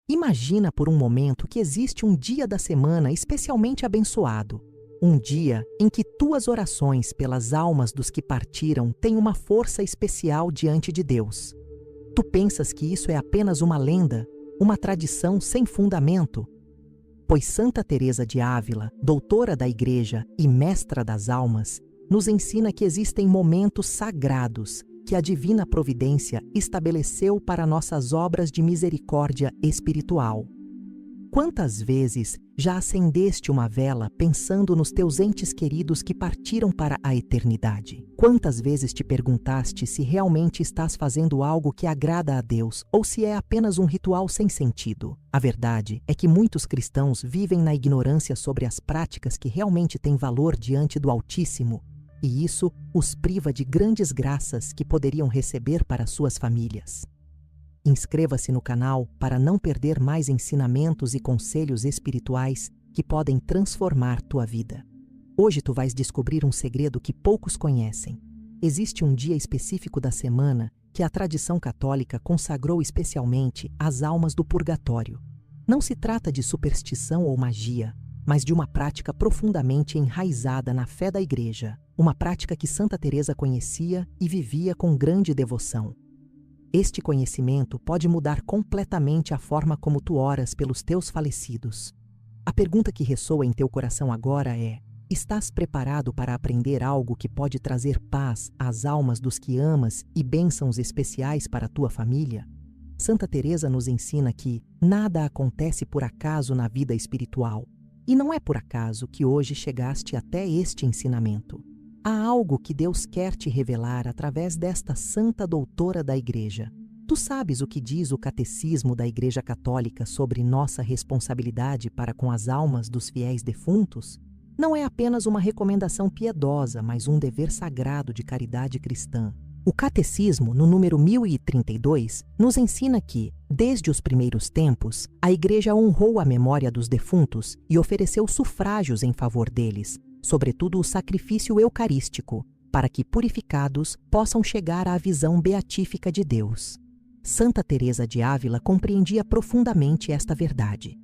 Imagina por um momento que existe um dia da semana especialmente abençoado. Um dia em que tuas orações pelas almas dos que partiram têm uma força especial diante de Deus. Tu pensas que isso é apenas uma lenda, uma tradição sem fundamento? Pois Santa Teresa de Ávila, doutora da Igreja e mestra das almas, nos ensina que existem momentos sagrados que a divina providência estabeleceu para nossas obras de misericórdia espiritual. Quantas vezes já acendeste uma vela pensando nos teus entes queridos que partiram para a eternidade? Quantas vezes te perguntaste se realmente estás fazendo algo que agrada a Deus ou se é apenas um ritual sem sentido? A verdade é que muitos cristãos vivem na ignorância sobre as práticas que realmente têm valor diante do Altíssimo, e isso os priva de grandes graças que poderiam receber para suas famílias. Inscreva-se no canal para não perder mais ensinamentos e conselhos espirituais que podem transformar tua vida. Hoje tu vais descobrir um segredo que poucos conhecem. Existe um dia específico da semana que a tradição católica consagrou especialmente às almas do purgatório. Não se trata de superstição ou magia, mas de uma prática profundamente enraizada na fé da Igreja, uma prática que Santa Teresa conhecia e vivia com grande devoção. Este conhecimento pode mudar completamente a forma como tu oras pelos teus falecidos. A pergunta que ressoa em teu coração agora é: estás preparado para aprender algo que pode trazer paz às almas dos que amas e bênçãos especiais para a tua família? Santa Teresa nos ensina que nada acontece por acaso na vida espiritual, e não é por acaso que hoje chegaste até este ensinamento. Há algo que Deus quer te revelar através desta santa doutora da Igreja. Tu sabes o que diz o Catecismo da Igreja Católica sobre nossa responsabilidade para com as almas dos fiéis defuntos? Não é apenas uma recomendação piedosa, mas um dever sagrado de caridade cristã. O Catecismo, no número 1032, nos ensina que, desde os primeiros tempos, a Igreja honrou a memória dos defuntos e ofereceu sufrágios em favor deles, sobretudo o sacrifício eucarístico, para que, purificados, possam chegar à visão beatífica de Deus. Santa Teresa de Ávila compreendia profundamente esta verdade.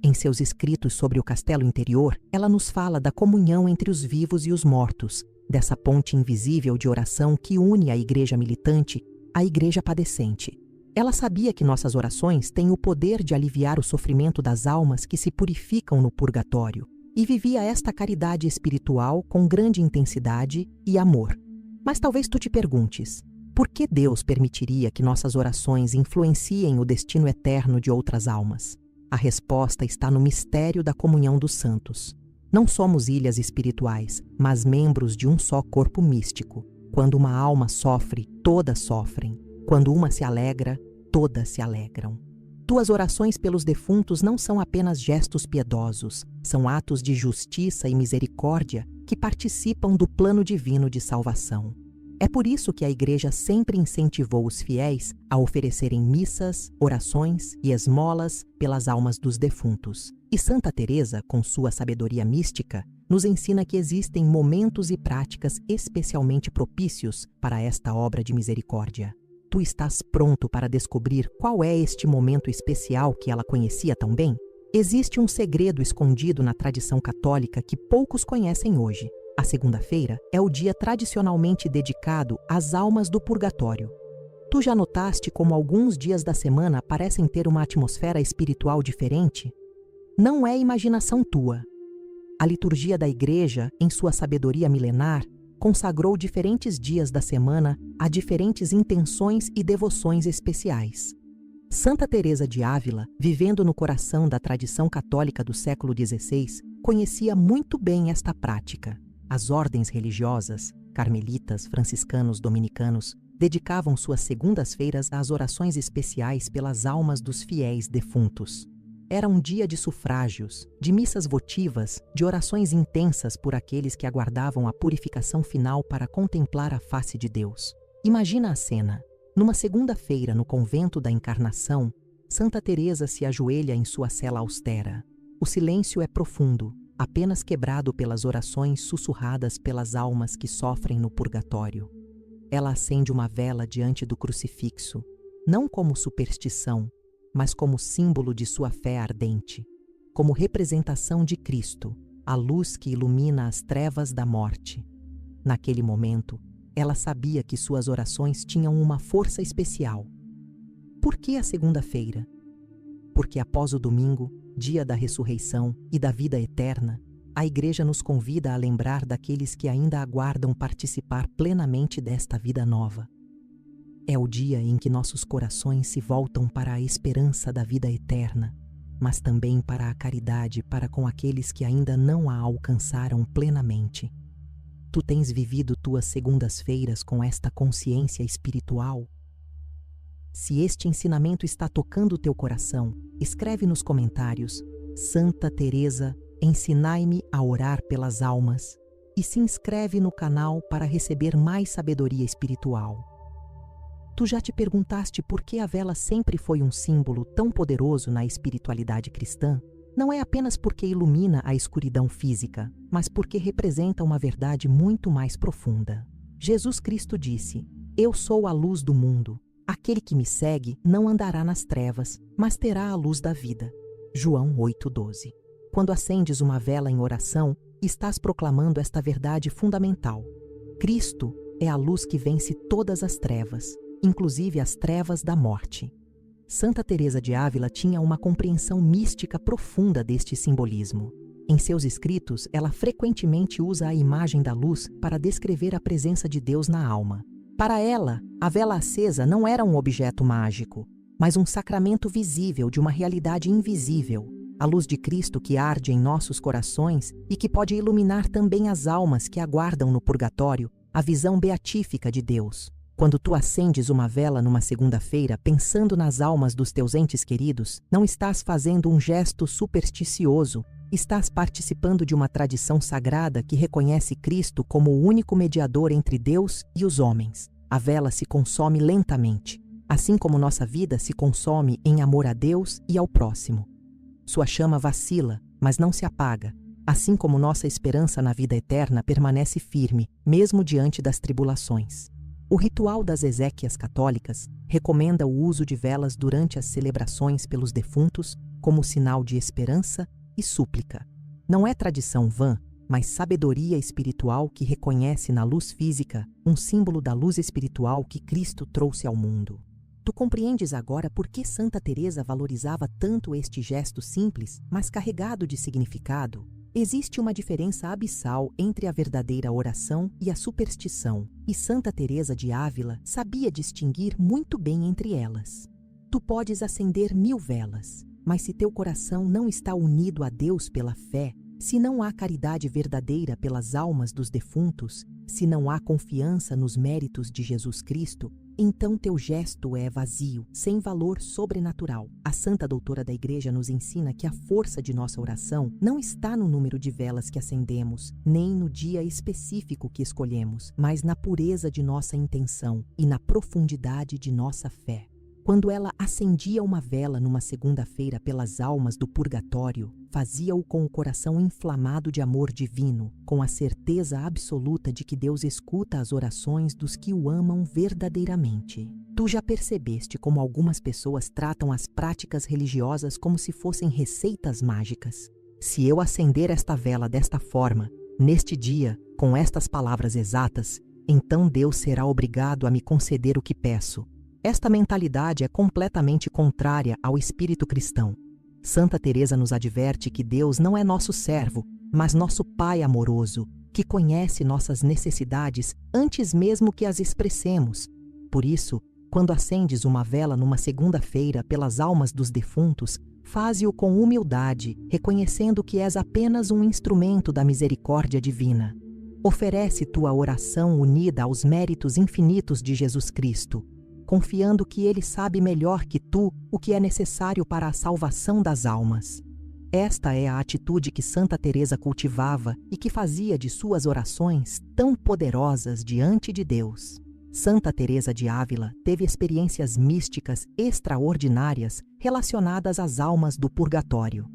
Em seus escritos sobre o castelo interior, ela nos fala da comunhão entre os vivos e os mortos, dessa ponte invisível de oração que une a Igreja militante à Igreja padecente. Ela sabia que nossas orações têm o poder de aliviar o sofrimento das almas que se purificam no purgatório, e vivia esta caridade espiritual com grande intensidade e amor. Mas talvez tu te perguntes, por que Deus permitiria que nossas orações influenciem o destino eterno de outras almas? A resposta está no mistério da comunhão dos santos. Não somos ilhas espirituais, mas membros de um só corpo místico. Quando uma alma sofre, todas sofrem. Quando uma se alegra, todas se alegram. Tuas orações pelos defuntos não são apenas gestos piedosos, são atos de justiça e misericórdia que participam do plano divino de salvação. É por isso que a Igreja sempre incentivou os fiéis a oferecerem missas, orações e esmolas pelas almas dos defuntos. E Santa Teresa, com sua sabedoria mística, nos ensina que existem momentos e práticas especialmente propícios para esta obra de misericórdia. Tu estás pronto para descobrir qual é este momento especial que ela conhecia tão bem? Existe um segredo escondido na tradição católica que poucos conhecem hoje. A segunda-feira é o dia tradicionalmente dedicado às almas do purgatório. Tu já notaste como alguns dias da semana parecem ter uma atmosfera espiritual diferente? Não é imaginação tua. A liturgia da Igreja, em sua sabedoria milenar, consagrou diferentes dias da semana a diferentes intenções e devoções especiais. Santa Teresa de Ávila, vivendo no coração da tradição católica do século XVI, conhecia muito bem esta prática. As ordens religiosas, carmelitas, franciscanos, dominicanos, dedicavam suas segundas-feiras às orações especiais pelas almas dos fiéis defuntos. Era um dia de sufrágios, de missas votivas, de orações intensas por aqueles que aguardavam a purificação final para contemplar a face de Deus. Imagina a cena. Numa segunda-feira no convento da Encarnação, Santa Teresa se ajoelha em sua cela austera. O silêncio é profundo, apenas quebrado pelas orações sussurradas pelas almas que sofrem no purgatório. Ela acende uma vela diante do crucifixo, não como superstição, mas como símbolo de sua fé ardente, como representação de Cristo, a luz que ilumina as trevas da morte. Naquele momento, ela sabia que suas orações tinham uma força especial. Por que a segunda-feira? Porque após o domingo, dia da ressurreição e da vida eterna, a Igreja nos convida a lembrar daqueles que ainda aguardam participar plenamente desta vida nova. É o dia em que nossos corações se voltam para a esperança da vida eterna, mas também para a caridade para com aqueles que ainda não a alcançaram plenamente. Tu tens vivido tuas segundas-feiras com esta consciência espiritual? Se este ensinamento está tocando teu coração, escreve nos comentários: Santa Teresa, ensinai-me a orar pelas almas, e se inscreve no canal para receber mais sabedoria espiritual. Tu já te perguntaste por que a vela sempre foi um símbolo tão poderoso na espiritualidade cristã? Não é apenas porque ilumina a escuridão física, mas porque representa uma verdade muito mais profunda. Jesus Cristo disse: Eu sou a luz do mundo. Aquele que me segue não andará nas trevas, mas terá a luz da vida. João 8,12. Quando acendes uma vela em oração, estás proclamando esta verdade fundamental. Cristo é a luz que vence todas as trevas, inclusive as trevas da morte. Santa Teresa de Ávila tinha uma compreensão mística profunda deste simbolismo. Em seus escritos, ela frequentemente usa a imagem da luz para descrever a presença de Deus na alma. Para ela, a vela acesa não era um objeto mágico, mas um sacramento visível de uma realidade invisível, a luz de Cristo que arde em nossos corações e que pode iluminar também as almas que aguardam no purgatório a visão beatífica de Deus. Quando tu acendes uma vela numa segunda-feira pensando nas almas dos teus entes queridos, não estás fazendo um gesto supersticioso, estás participando de uma tradição sagrada que reconhece Cristo como o único mediador entre Deus e os homens. A vela se consome lentamente, assim como nossa vida se consome em amor a Deus e ao próximo. Sua chama vacila, mas não se apaga, assim como nossa esperança na vida eterna permanece firme, mesmo diante das tribulações. O ritual das exéquias católicas recomenda o uso de velas durante as celebrações pelos defuntos como sinal de esperança e súplica. Não é tradição vã, mas sabedoria espiritual que reconhece na luz física um símbolo da luz espiritual que Cristo trouxe ao mundo. Tu compreendes agora por que Santa Teresa valorizava tanto este gesto simples, mas carregado de significado? Existe uma diferença abissal entre a verdadeira oração e a superstição, e Santa Teresa de Ávila sabia distinguir muito bem entre elas. Tu podes acender 1000 velas, mas se teu coração não está unido a Deus pela fé, se não há caridade verdadeira pelas almas dos defuntos, se não há confiança nos méritos de Jesus Cristo, então teu gesto é vazio, sem valor sobrenatural. A Santa Doutora da Igreja nos ensina que a força de nossa oração não está no número de velas que acendemos, nem no dia específico que escolhemos, mas na pureza de nossa intenção e na profundidade de nossa fé. Quando ela acendia uma vela numa segunda-feira pelas almas do purgatório, fazia-o com o coração inflamado de amor divino, com a certeza absoluta de que Deus escuta as orações dos que o amam verdadeiramente. Tu já percebeste como algumas pessoas tratam as práticas religiosas como se fossem receitas mágicas? Se eu acender esta vela desta forma, neste dia, com estas palavras exatas, então Deus será obrigado a me conceder o que peço. Esta mentalidade é completamente contrária ao espírito cristão. Santa Teresa nos adverte que Deus não é nosso servo, mas nosso Pai amoroso, que conhece nossas necessidades antes mesmo que as expressemos. Por isso, quando acendes uma vela numa segunda-feira pelas almas dos defuntos, faze-o com humildade, reconhecendo que és apenas um instrumento da misericórdia divina. Oferece tua oração unida aos méritos infinitos de Jesus Cristo, confiando que Ele sabe melhor que tu o que é necessário para a salvação das almas. Esta é a atitude que Santa Teresa cultivava e que fazia de suas orações tão poderosas diante de Deus. Santa Teresa de Ávila teve experiências místicas extraordinárias relacionadas às almas do purgatório.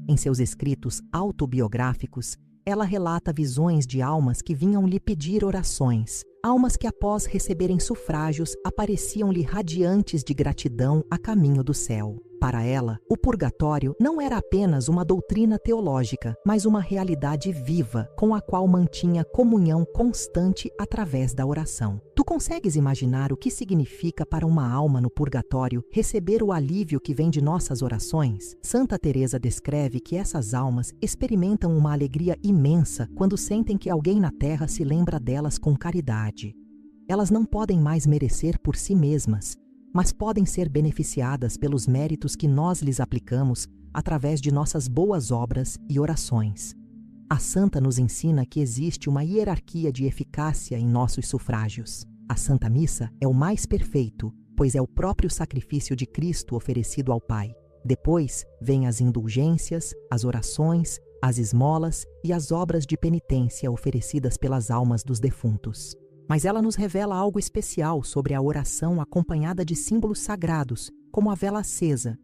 Em seus escritos autobiográficos, ela relata visões de almas que vinham lhe pedir orações, almas que após receberem sufrágios apareciam-lhe radiantes de gratidão a caminho do céu. Para ela, o purgatório não era apenas uma doutrina teológica, mas uma realidade viva com a qual mantinha comunhão constante através da oração. Tu consegues imaginar o que significa para uma alma no purgatório receber o alívio que vem de nossas orações? Santa Teresa descreve que essas almas experimentam uma alegria imensa quando sentem que alguém na terra se lembra delas com caridade. Elas não podem mais merecer por si mesmas, mas podem ser beneficiadas pelos méritos que nós lhes aplicamos através de nossas boas obras e orações. A santa nos ensina que existe uma hierarquia de eficácia em nossos sufrágios. A Santa Missa é o mais perfeito, pois é o próprio sacrifício de Cristo oferecido ao Pai. Depois, vêm as indulgências, as orações, as esmolas e as obras de penitência oferecidas pelas almas dos defuntos. Mas ela nos revela algo especial sobre a oração acompanhada de símbolos sagrados, como a vela acesa.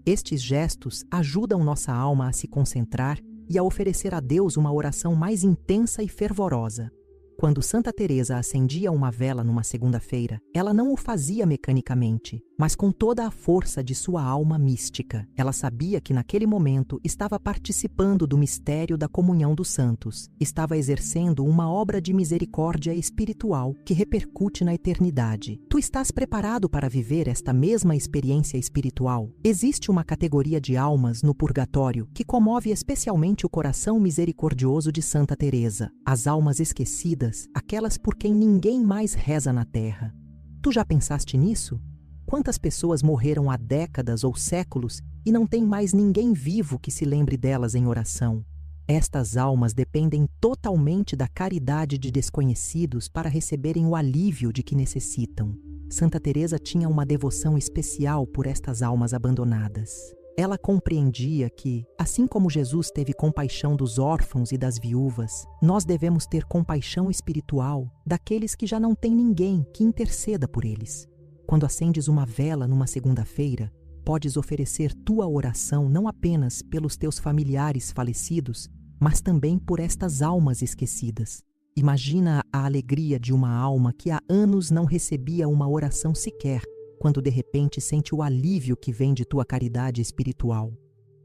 Estes gestos ajudam nossa alma a se concentrar e a oferecer a Deus uma oração mais intensa e fervorosa. Quando Santa Teresa acendia uma vela numa segunda-feira, ela não o fazia mecanicamente, mas com toda a força de sua alma mística. Ela sabia que naquele momento estava participando do mistério da comunhão dos santos, estava exercendo uma obra de misericórdia espiritual que repercute na eternidade. Tu estás preparado para viver esta mesma experiência espiritual? Existe uma categoria de almas no purgatório que comove especialmente o coração misericordioso de Santa Teresa, as almas esquecidas, aquelas por quem ninguém mais reza na terra. Tu já pensaste nisso? Quantas pessoas morreram há décadas ou séculos e não tem mais ninguém vivo que se lembre delas em oração? Estas almas dependem totalmente da caridade de desconhecidos para receberem o alívio de que necessitam. Santa Teresa tinha uma devoção especial por estas almas abandonadas. Ela compreendia que, assim como Jesus teve compaixão dos órfãos e das viúvas, nós devemos ter compaixão espiritual daqueles que já não têm ninguém que interceda por eles. Quando acendes uma vela numa segunda-feira, podes oferecer tua oração não apenas pelos teus familiares falecidos, mas também por estas almas esquecidas. Imagina a alegria de uma alma que há anos não recebia uma oração sequer, quando de repente sente o alívio que vem de tua caridade espiritual.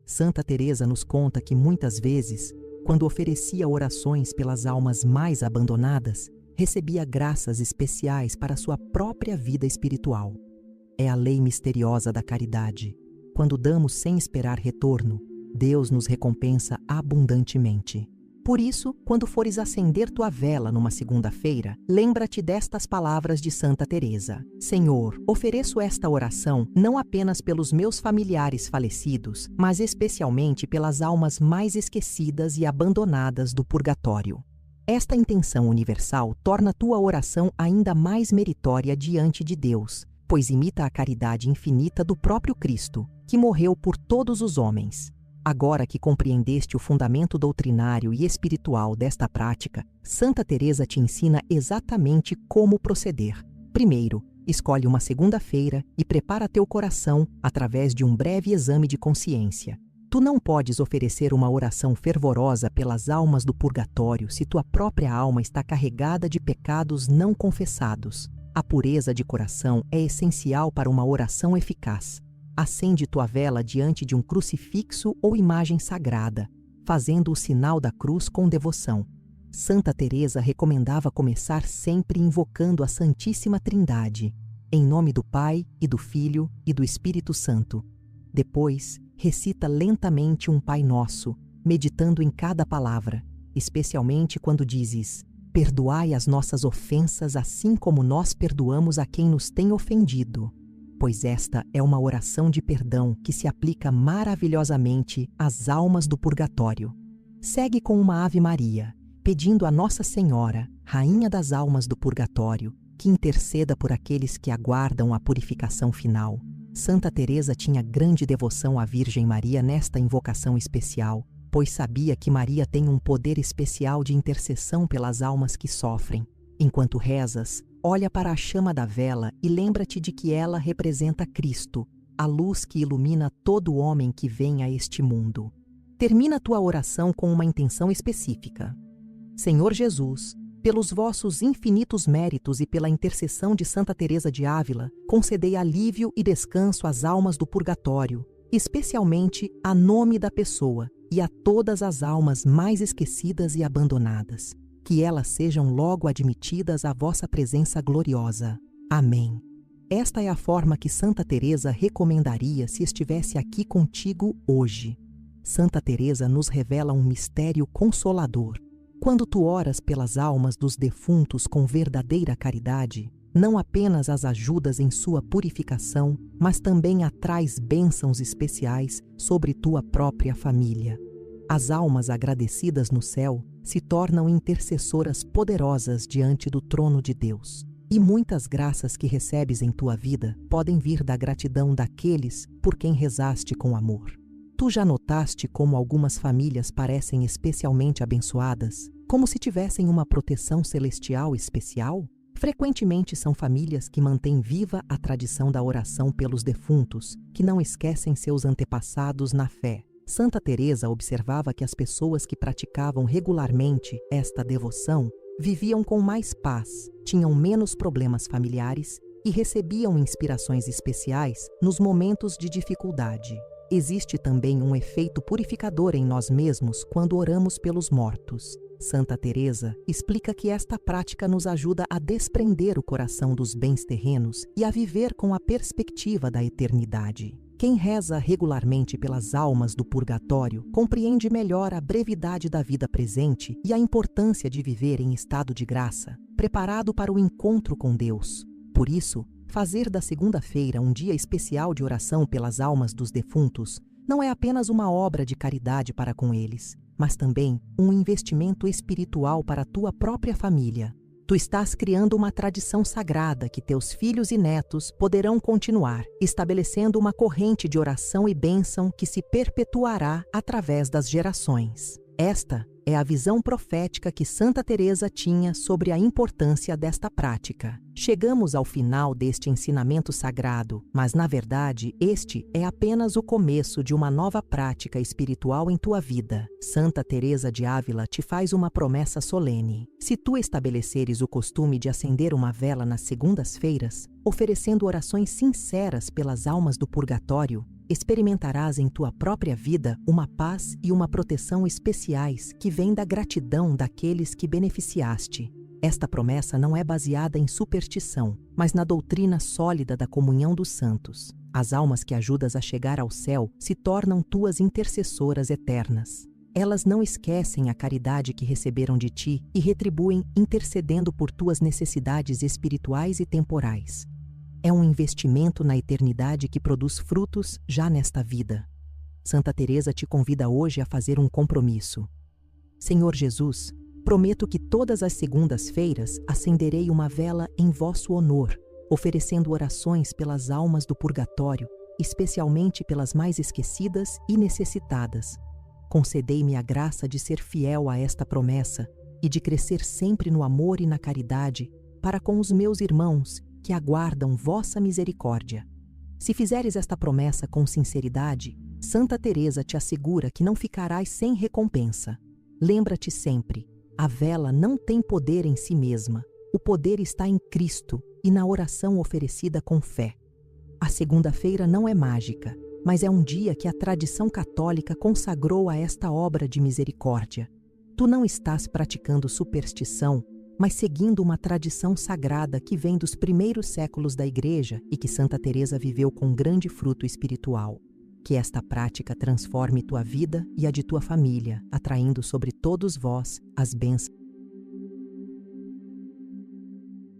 Santa Teresa nos conta que muitas vezes, quando oferecia orações pelas almas mais abandonadas, recebia graças especiais para sua própria vida espiritual. É a lei misteriosa da caridade. Quando damos sem esperar retorno, Deus nos recompensa abundantemente. Por isso, quando fores acender tua vela numa segunda-feira, lembra-te destas palavras de Santa Teresa: Senhor, ofereço esta oração não apenas pelos meus familiares falecidos, mas especialmente pelas almas mais esquecidas e abandonadas do purgatório. Esta intenção universal torna tua oração ainda mais meritória diante de Deus, pois imita a caridade infinita do próprio Cristo, que morreu por todos os homens. Agora que compreendeste o fundamento doutrinário e espiritual desta prática, Santa Teresa te ensina exatamente como proceder. Primeiro, escolhe uma segunda-feira e prepara teu coração através de um breve exame de consciência. Tu não podes oferecer uma oração fervorosa pelas almas do purgatório se tua própria alma está carregada de pecados não confessados. A pureza de coração é essencial para uma oração eficaz. Acende tua vela diante de um crucifixo ou imagem sagrada, fazendo o sinal da cruz com devoção. Santa Teresa recomendava começar sempre invocando a Santíssima Trindade, em nome do Pai, e do Filho, e do Espírito Santo. Depois, recita lentamente um Pai Nosso, meditando em cada palavra, especialmente quando dizes: perdoai as nossas ofensas assim como nós perdoamos a quem nos tem ofendido. Pois esta é uma oração de perdão que se aplica maravilhosamente às almas do purgatório. Segue com uma Ave Maria, pedindo a Nossa Senhora, Rainha das Almas do Purgatório, que interceda por aqueles que aguardam a purificação final. Santa Teresa tinha grande devoção à Virgem Maria nesta invocação especial, pois sabia que Maria tem um poder especial de intercessão pelas almas que sofrem. Enquanto rezas, olha para a chama da vela e lembra-te de que ela representa Cristo, a luz que ilumina todo homem que vem a este mundo. Termina tua oração com uma intenção específica. Senhor Jesus, Pelos vossos infinitos méritos e pela intercessão de Santa Teresa de Ávila, concedei alívio e descanso às almas do purgatório, especialmente a nome da pessoa e a todas as almas mais esquecidas e abandonadas. Que elas sejam logo admitidas à vossa presença gloriosa. Amém. Esta é a forma que Santa Teresa recomendaria se estivesse aqui contigo hoje. Santa Teresa nos revela um mistério consolador. Quando tu oras pelas almas dos defuntos com verdadeira caridade, não apenas as ajudas em sua purificação, mas também atrais bênçãos especiais sobre tua própria família. As almas agradecidas no céu se tornam intercessoras poderosas diante do trono de Deus. E muitas graças que recebes em tua vida podem vir da gratidão daqueles por quem rezaste com amor. Tu já notaste como algumas famílias parecem especialmente abençoadas, como se tivessem uma proteção celestial especial? Frequentemente são famílias que mantêm viva a tradição da oração pelos defuntos, que não esquecem seus antepassados na fé. Santa Teresa observava que as pessoas que praticavam regularmente esta devoção viviam com mais paz, tinham menos problemas familiares e recebiam inspirações especiais nos momentos de dificuldade. Existe também um efeito purificador em nós mesmos quando oramos pelos mortos. Santa Teresa explica que esta prática nos ajuda a desprender o coração dos bens terrenos e a viver com a perspectiva da eternidade. Quem reza regularmente pelas almas do purgatório compreende melhor a brevidade da vida presente e a importância de viver em estado de graça, preparado para o encontro com Deus. Por isso, fazer da segunda-feira um dia especial de oração pelas almas dos defuntos não é apenas uma obra de caridade para com eles, mas também um investimento espiritual para a tua própria família. Tu estás criando uma tradição sagrada que teus filhos e netos poderão continuar, estabelecendo uma corrente de oração e bênção que se perpetuará através das gerações. Esta é a visão profética que Santa Teresa tinha sobre a importância desta prática. Chegamos ao final deste ensinamento sagrado, mas na verdade este é apenas o começo de uma nova prática espiritual em tua vida. Santa Teresa de Ávila te faz uma promessa solene. Se tu estabeleceres o costume de acender uma vela nas segundas-feiras, oferecendo orações sinceras pelas almas do purgatório, experimentarás em tua própria vida uma paz e uma proteção especiais que vêm da gratidão daqueles que beneficiaste. Esta promessa não é baseada em superstição, mas na doutrina sólida da comunhão dos santos. As almas que ajudas a chegar ao céu se tornam tuas intercessoras eternas. Elas não esquecem a caridade que receberam de ti e retribuem intercedendo por tuas necessidades espirituais e temporais. É um investimento na eternidade que produz frutos já nesta vida. Santa Teresa te convida hoje a fazer um compromisso. Senhor Jesus, prometo que todas as segundas-feiras acenderei uma vela em vosso honor, oferecendo orações pelas almas do purgatório, especialmente pelas mais esquecidas e necessitadas. Concedei-me a graça de ser fiel a esta promessa e de crescer sempre no amor e na caridade para com os meus irmãos que aguardam vossa misericórdia. Se fizeres esta promessa com sinceridade, Santa Teresa te assegura que não ficarás sem recompensa. Lembra-te sempre, a vela não tem poder em si mesma. O poder está em Cristo e na oração oferecida com fé. A segunda-feira não é mágica, mas é um dia que a tradição católica consagrou a esta obra de misericórdia. Tu não estás praticando superstição, mas seguindo uma tradição sagrada que vem dos primeiros séculos da Igreja e que Santa Teresa viveu com grande fruto espiritual. Que esta prática transforme tua vida e a de tua família, atraindo sobre todos vós as bênçãos